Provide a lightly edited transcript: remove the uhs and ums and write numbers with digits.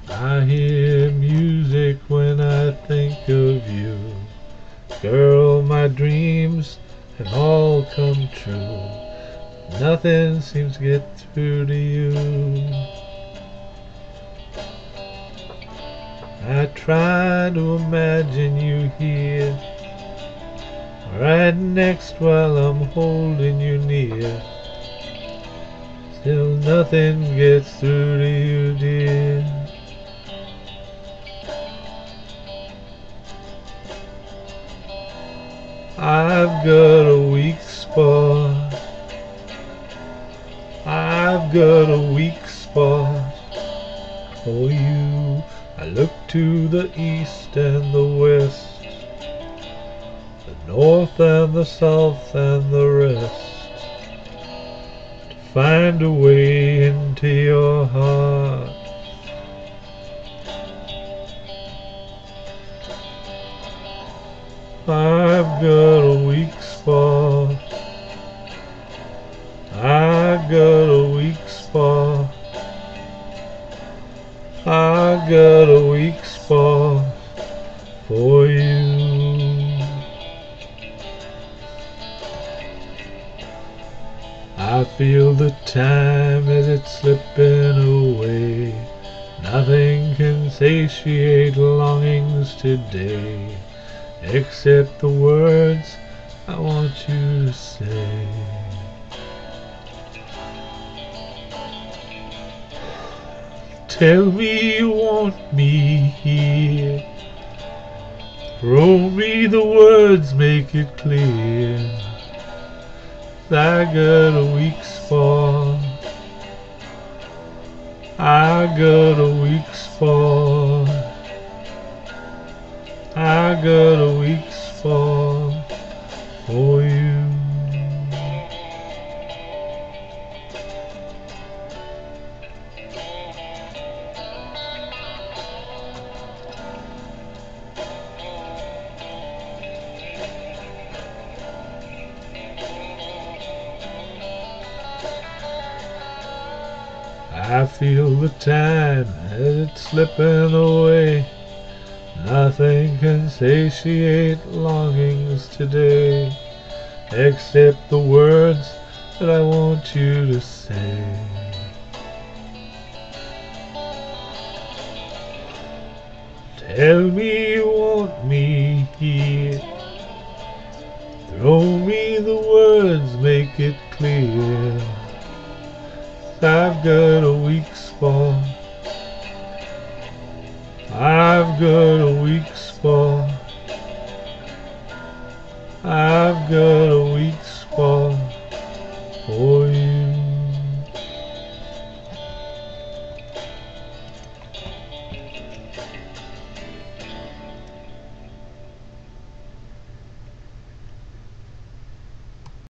I hear music when I think of you. Girl, my dreams have all come true. Nothing seems to get through to you. I try to imagine you here, right next while I'm holding you near. Still nothing gets through to you, dear. I've got a weak spot. I've got a weak spot for you. I look to the east and the west, the north and the south and the rest, to find a way into your heart. I've got a weak spot. I've got a weak spot. I've got a weak spot for you. I feel the time as it's slipping away. Nothing can satiate longings today, except the words I want you to say. Tell me you want me here. Throw me the words, make it clear. I got a weak spot. I got a weak spot. I got a weak spot for you. I feel the time as it's slipping away. Nothing can satiate longings today, except the words that I want you to say. Tell me you want me here. Throw me the words, make it clear. I've got a weak spot. I've got a weak spot. I've got a weak